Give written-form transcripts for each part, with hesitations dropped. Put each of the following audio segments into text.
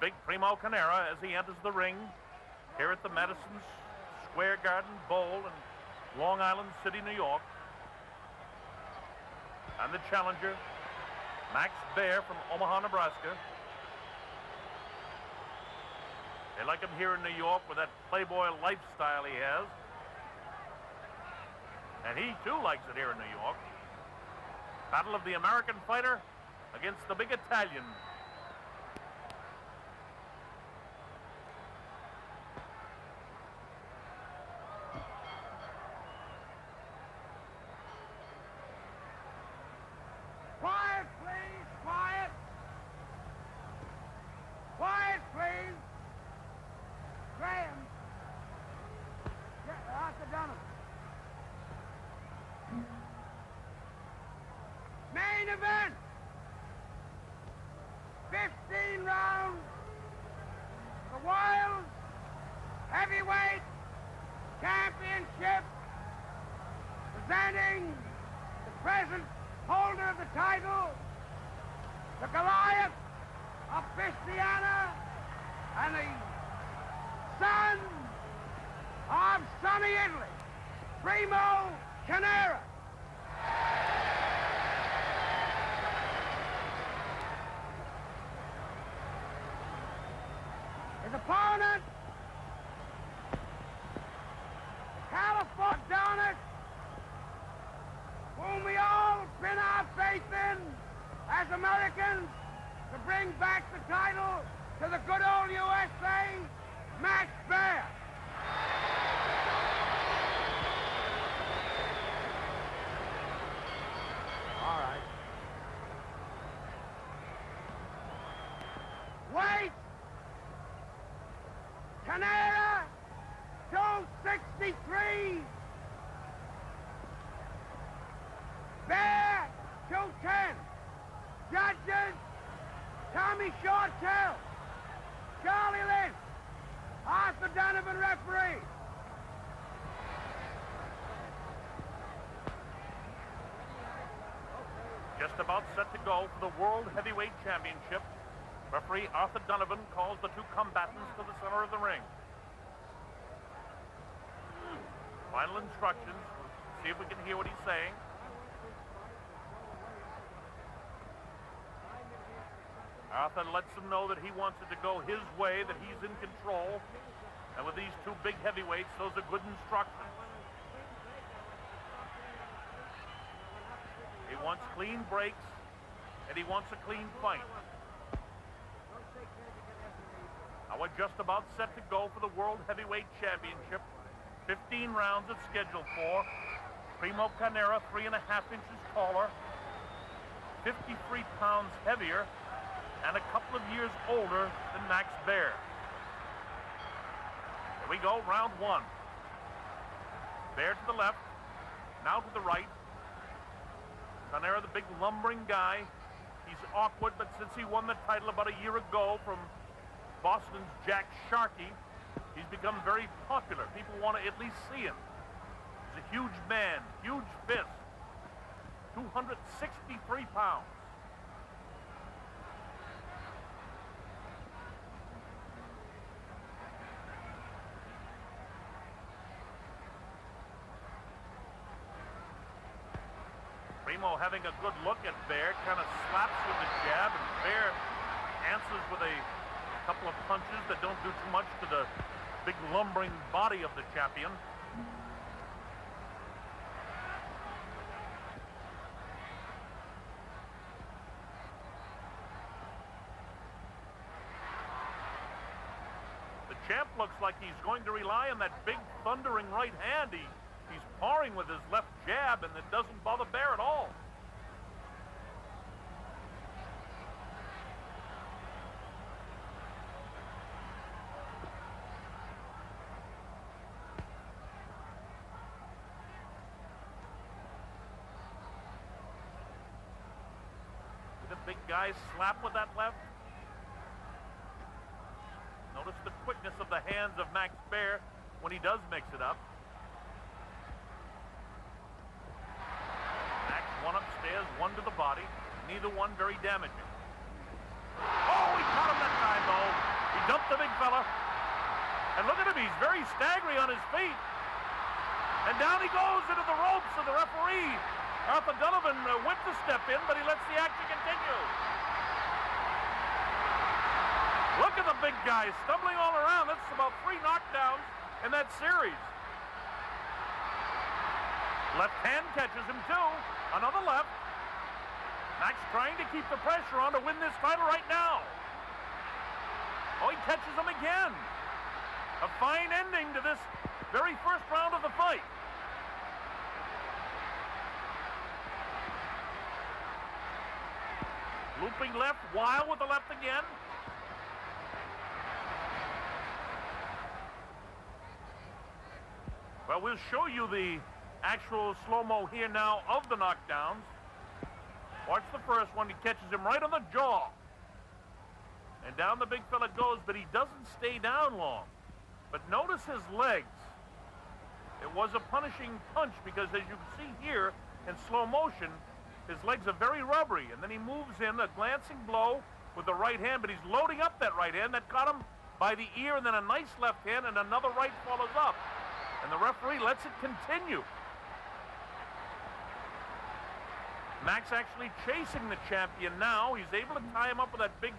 Big Primo Carnera as he enters the ring here at the Madison Square Garden Bowl in Long Island City, New York. And the challenger, Max Baer from Omaha, Nebraska. They like him here in New York with that playboy lifestyle he has. And he too likes it here in New York. Battle of the American fighter against the big Italian. Quiet, please, quiet. Quiet, please. Graham. Arthur Donovan. Main event. 15 rounds. The World Heavyweight Championship. Presenting the present holder of the title, the Goliath of Christiana, and the son of sunny Italy, Primo Carnera. His opponent, California Donut, whom we all pin our faith in as Americans to bring back the title to the good old USA, Max Baer. All right. Weight, Carnera, 263. Baer, 210. Judges, Tommy Shortell, Charlie Lynch, Arthur Donovan referee. Just about set to go for the World Heavyweight Championship. Referee Arthur Donovan calls the two combatants to the center of the ring. Final instructions. See if we can hear what he's saying. Arthur lets him know that he wants it to go his way, that he's in control. And with these two big heavyweights, those are good instructions. He wants clean breaks, and he wants a clean fight. Now we're just about set to go for the World Heavyweight Championship. 15 rounds it's scheduled for. Primo Carnera, 3.5 inches taller, 53 pounds heavier, and a couple of years older than Max Baer. Here we go, round one. Baer to the left, now to the right. Carnera, the big lumbering guy. He's awkward, but since he won the title about a year ago from Boston's Jack Sharkey, he's become very popular. People want to at least see him. He's a huge man, huge fist, 263 pounds. Primo having a good look at Baer, kind of slaps with the jab, and Baer answers with a couple of punches that don't do too much to the big lumbering body of the champion. The champ looks like he's going to rely on that big thundering right hand. He's parring with his left jab, and it doesn't bother Baer at all. big guy slap with that left. Notice the quickness of the hands of Max Baer when he does mix it up. Max one upstairs, one to the body. Neither one very damaging. Oh, he caught him that time, though. He dumped the big fella. And look at him, he's very staggery on his feet. And down he goes into the ropes of the referee. Arthur Donovan went to step in, but he lets the action continue. Look at the big guy stumbling all around. That's about 3 knockdowns in that series. Left hand catches him too. Another left. Max trying to keep the pressure on to win this title right now. Oh, he catches him again. A fine ending to this very first round of the fight. Looping left, Wild with the left again. Well, we'll show you the actual slow-mo here now of the knockdowns. Watch the first one. He catches him right on the jaw. And down the big fella goes, but he doesn't stay down long. But notice his legs. It was a punishing punch because, as you can see here in slow motion, his legs are very rubbery. And then he moves in a glancing blow with the right hand, but he's loading up that right hand. That caught him by the ear, and then a nice left hand, and another right follows up. And the referee lets it continue. Max actually chasing the champion now. He's able to tie him up with that big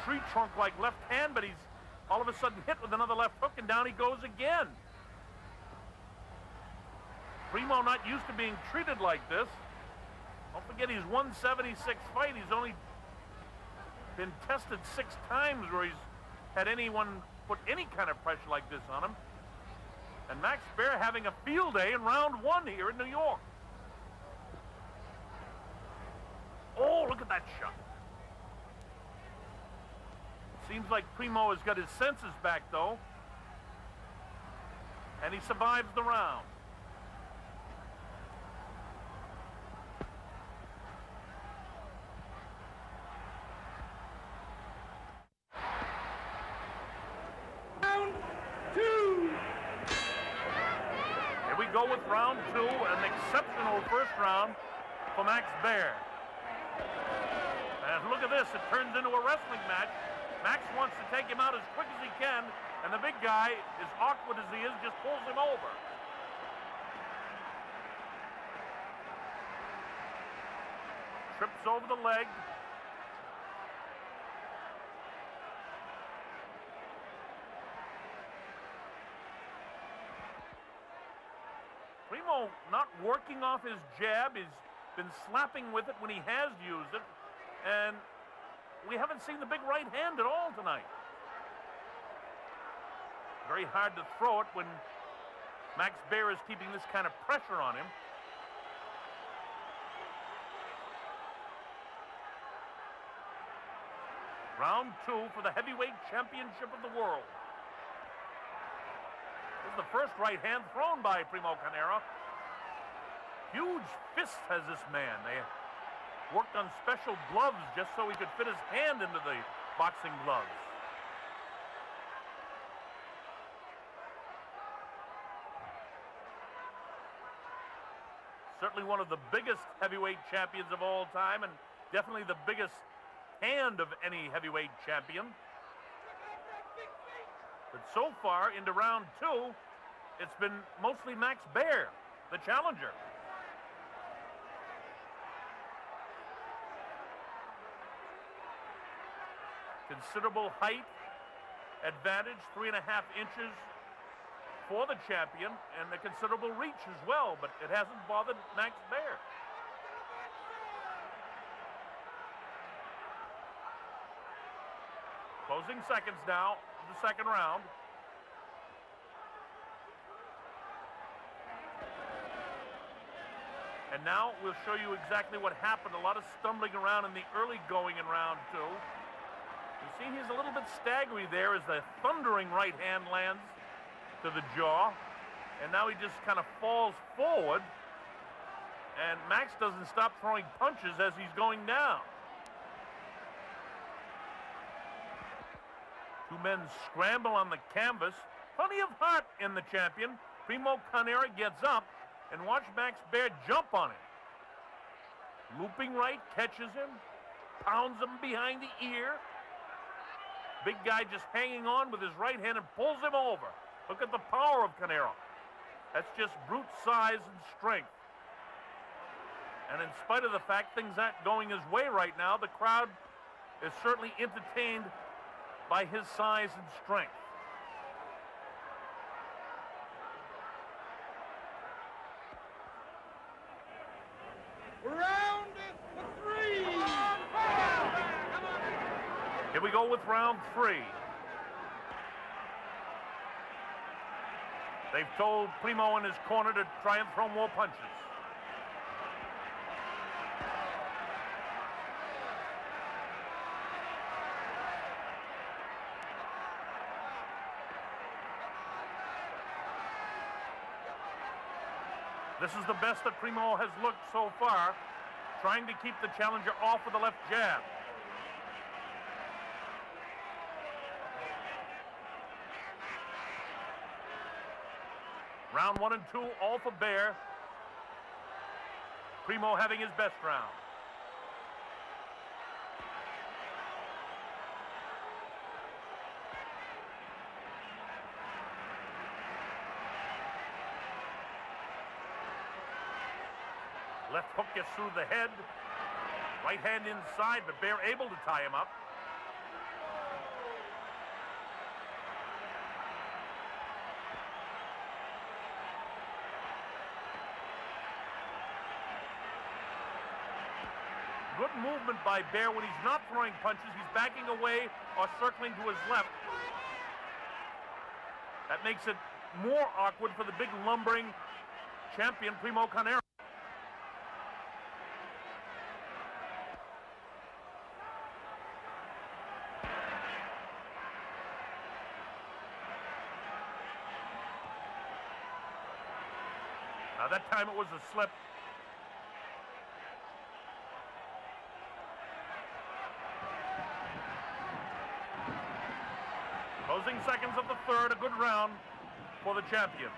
tree trunk-like left hand, but he's all of a sudden hit with another left hook, and down he goes again. Primo not used to being treated like this. Don't forget his 176 fight. He's only been tested 6 times where he's had anyone put any kind of pressure like this on him. And Max Baer having a field day in round 1 here in New York. Oh, look at that shot. Seems like Primo has got his senses back, though. And he survives the round. Round 2. Here we go with round 2, an exceptional first round for Max Baer. And look at this, it turns into a wrestling match. Max wants to take him out as quick as he can, and the big guy, as awkward as he is, just pulls him over. Trips over the leg. Primo not working off his jab. He's been slapping with it when he has used it, and we haven't seen the big right hand at all tonight. Very hard to throw it when Max Baer is keeping this kind of pressure on him. Round 2 for the heavyweight championship of the world. This is the first right hand thrown by Primo Carnera. Huge fists has this man. They worked on special gloves just so he could fit his hand into the boxing gloves. Certainly one of the biggest heavyweight champions of all time, and definitely the biggest hand of any heavyweight champion. But so far into round 2, it's been mostly Max Baer, the challenger. Considerable height advantage, 3.5 inches for the champion, and a considerable reach as well, but it hasn't bothered Max Baer. Closing seconds now, the second round. And now we'll show you exactly what happened. A lot of stumbling around in the early going in round 2. You see he's a little bit staggery there as the thundering right hand lands to the jaw. And now he just kind of falls forward. And Max doesn't stop throwing punches as he's going down. Two men scramble on the canvas. Plenty of heart in the champion. Primo Carnera gets up, and watch Max Baer jump on him. Looping right, catches him, pounds him behind the ear. Big guy just hanging on with his right hand and pulls him over. Look at the power of Carnera. That's just brute size and strength. And in spite of the fact things aren't going his way right now, the crowd is certainly entertained by his size and strength. Round 3. Here we go with round 3. They've told Primo in his corner to try and throw more punches. This is the best that Primo has looked so far, trying to keep the challenger off with the left jab. Round 1 and 2, all for Baer. Primo having his best round. Left hook gets through the head. Right hand inside, but Baer able to tie him up. Good movement by Baer when he's not throwing punches. He's backing away or circling to his left. That makes it more awkward for the big lumbering champion, Primo Carnera. Now that time it was a slip. Closing seconds of the third, a good round for the champion.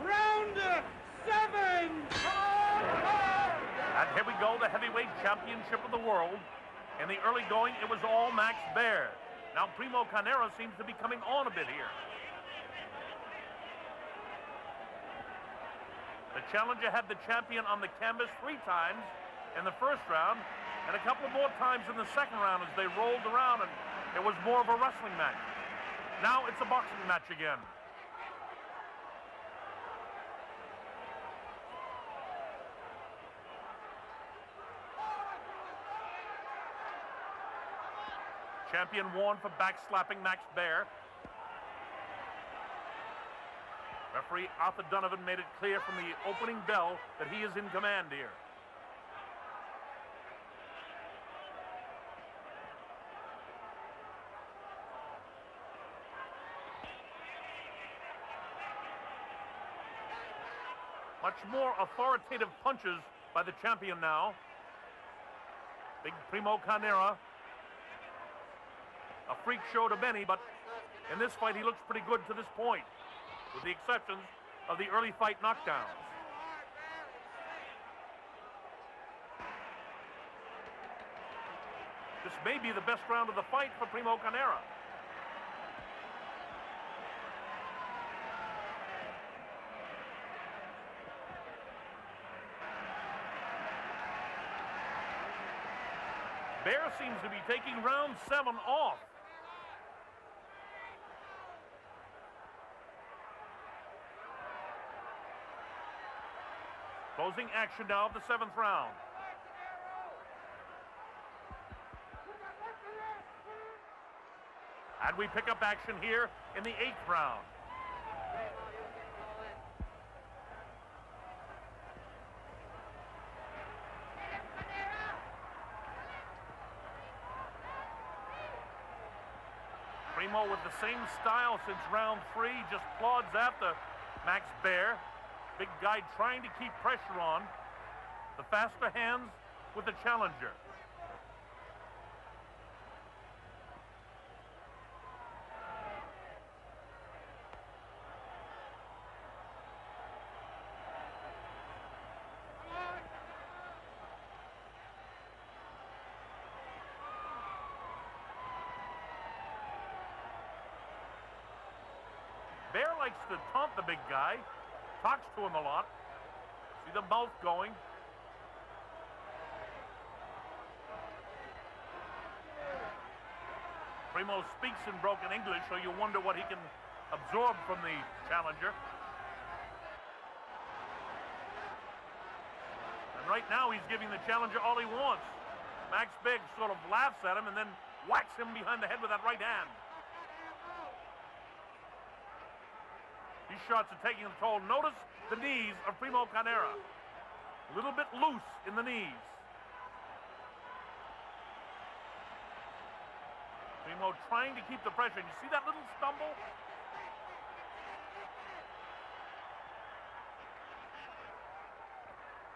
Round 7. And here we go, the heavyweight championship of the world. In the early going, it was all Max Baer. Now Primo Carnera seems to be coming on a bit here. The challenger had the champion on the canvas 3 times in the first round, and a couple more times in the second round as they rolled around, and it was more of a wrestling match. Now it's a boxing match again. Champion warned for backslapping Max Baer. Referee Arthur Donovan made it clear from the opening bell that he is in command here. Much more authoritative punches by the champion now. Big Primo Carnera. A freak show to many, but in this fight he looks pretty good to this point, with the exceptions of the early fight knockdowns. This may be the best round of the fight for Primo Carnera. Baer seems to be taking round 7 off. Closing action now of the 7th round. And we pick up action here in the 8th round. Primo with the same style since round 3, just plods after Max Baer. Big guy trying to keep pressure on. The faster hands with the challenger. likes to taunt the big guy, talks to him a lot. See the mouth going. Primo speaks in broken English, so you wonder what he can absorb from the challenger. And right now he's giving the challenger all he wants. Max Biggs sort of laughs at him and then whacks him behind the head with that right hand. These shots are taking a toll. Notice the knees of Primo Carnera. A little bit loose in the knees. Primo trying to keep the pressure. And you see that little stumble?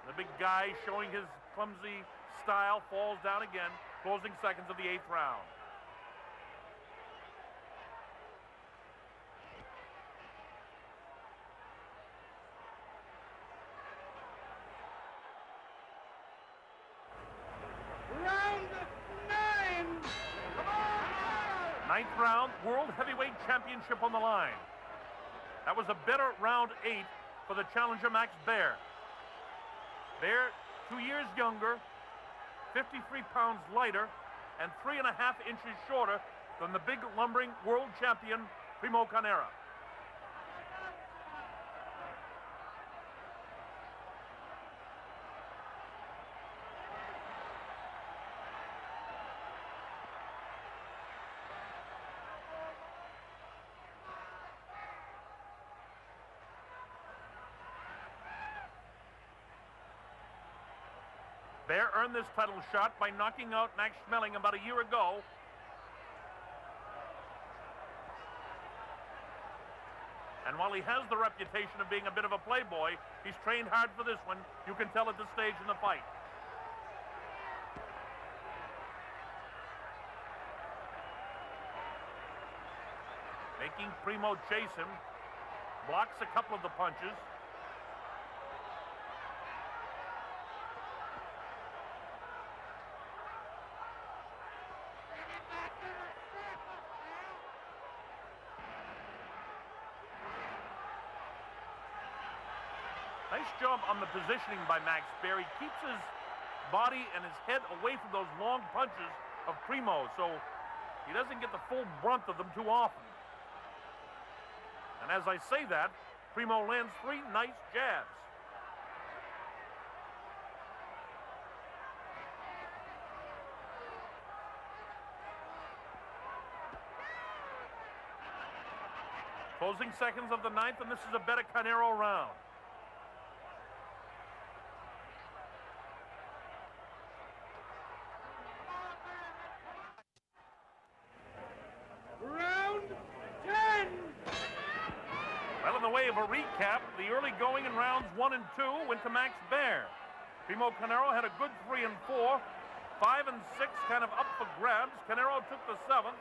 The big guy showing his clumsy style falls down again. Closing seconds of the 8th round. Round 9. Ninth round, World Heavyweight Championship on the line. That was a better round 8 for the challenger Max Baer. Baer, 2 years younger, 53 pounds lighter, and 3.5 inches shorter than the big lumbering world champion Primo Carnera. Baer earned this title shot by knocking out Max Schmeling about a year ago. And while he has the reputation of being a bit of a playboy, he's trained hard for this one. You can tell at this stage in the fight. Making Primo chase him. Blocks a couple of the punches. Nice job on the positioning by Max Baer. He keeps his body and his head away from those long punches of Primo, so he doesn't get the full brunt of them too often. And as I say that, Primo lands 3 nice jabs. Closing seconds of the 9th, and this is a better Carnero round. Round 10. Well, in the way of a recap, the early going in rounds 1 and 2 went to Max Baer. Primo Carnera had a good 3 and 4. 5 and 6 kind of up for grabs. Carnero took the 7th.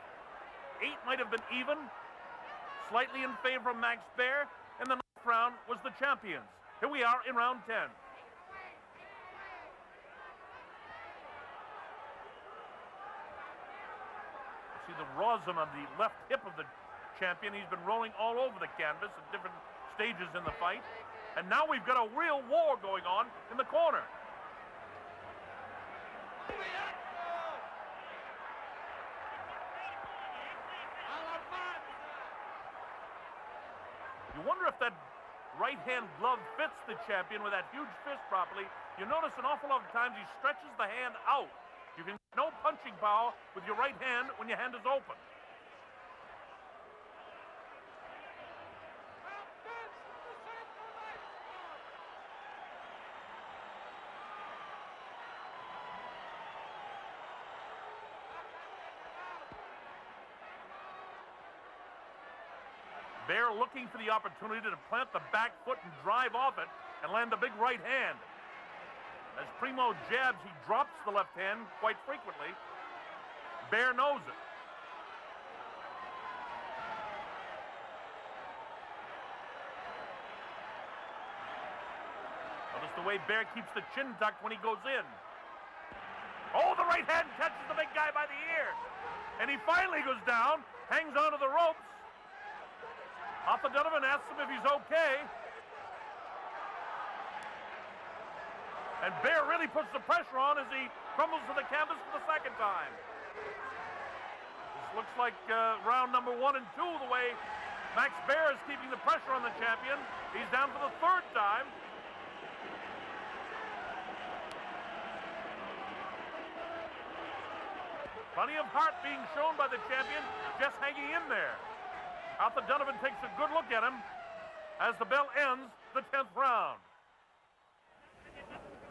8 might have been even. Slightly in favor of Max Baer. And the 9th round was the champions. Here we are in round 10. See the rosin on the left hip of the champion. He's been rolling all over the canvas at different stages in the fight. And now we've got a real war going on in the corner. You wonder if that right-hand glove fits the champion with that huge fist properly. You notice an awful lot of times he stretches the hand out. You can get no punching power with your right hand when your hand is open. Baer looking for the opportunity to plant the back foot and drive off it and land the big right hand. As Primo jabs, he drops the left hand quite frequently. Baer knows it. Notice the way Baer keeps the chin tucked when he goes in. Oh, the right hand catches the big guy by the ear. And he finally goes down, hangs onto the ropes. Off the Arthur Donovan asks him if he's okay. And Baer really puts the pressure on as he crumbles to the canvas for the second time. This looks like round number 1 and 2, the way Max Baer is keeping the pressure on the champion. He's down for the third time. Plenty of heart being shown by the champion, just hanging in there. Arthur Donovan takes a good look at him as the bell ends the 10th round.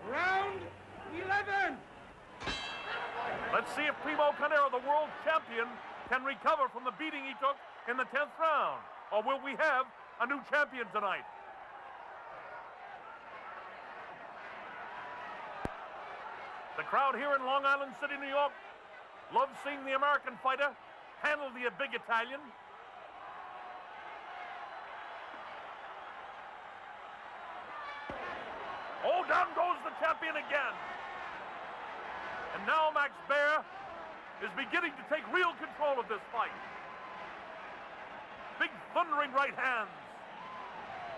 Round 11. Let's see if Primo Carnera, the world champion, can recover from the beating he took in the 10th round. Or will we have a new champion tonight? The crowd here in Long Island City, New York, loves seeing the American fighter handle the big Italian. Oh, down goes the champion again. And now Max Baer is beginning to take real control of this fight. Big thundering right hands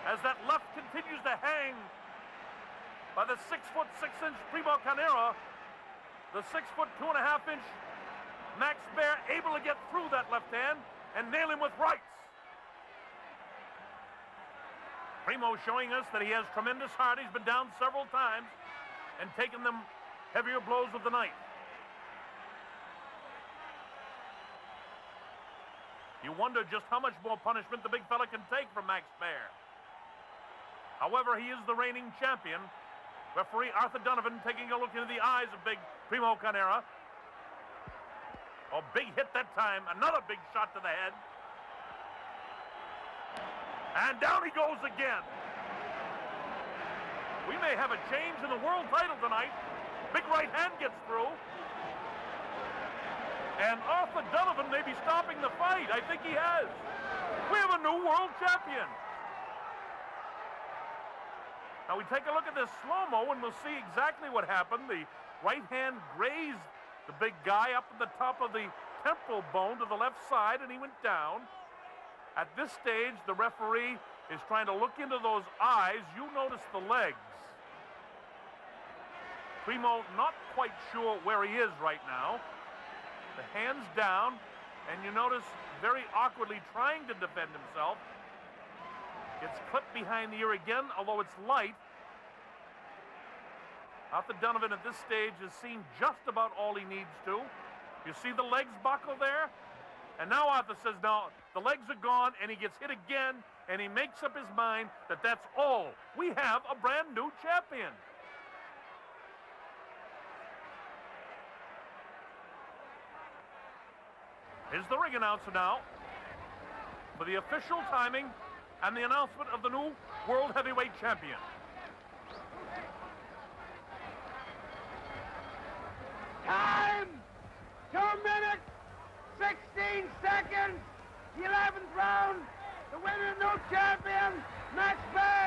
as that left continues to hang by the 6 foot 6 inch Primo Carnera. The 6 foot 2.5 inch Max Baer able to get through that left hand and nail him with rights. Primo showing us that he has tremendous heart. He's been down several times and taken them heavier blows with the knife. You wonder just how much more punishment the big fella can take from Max Baer. However, he is the reigning champion. Referee Arthur Donovan taking a look into the eyes of big Primo Carnera. Oh, big hit that time. Another big shot to the head. And down he goes again. We may have a change in the world title tonight. Big right hand gets through. And Arthur Donovan may be stopping the fight. I think he has. We have a new world champion. Now we take a look at this slow-mo and we'll see exactly what happened. The right hand grazed the big guy up at the top of the temporal bone to the left side, and he went down. At this stage, the referee is trying to look into those eyes. You notice the legs. Primo not quite sure where he is right now. The hands down, and you notice very awkwardly trying to defend himself. Gets clipped behind the ear again, although it's light. Arthur Donovan at this stage has seen just about all he needs to. You see the legs buckle there? And now Arthur says, no, the legs are gone, and he gets hit again, and he makes up his mind that that's all. We have a brand new champion. Here's the ring announcer now for the official timing and the announcement of the new World Heavyweight Champion. Time! 2 minutes, 16 seconds, the 11th round, the winner, new champion, Max Baer.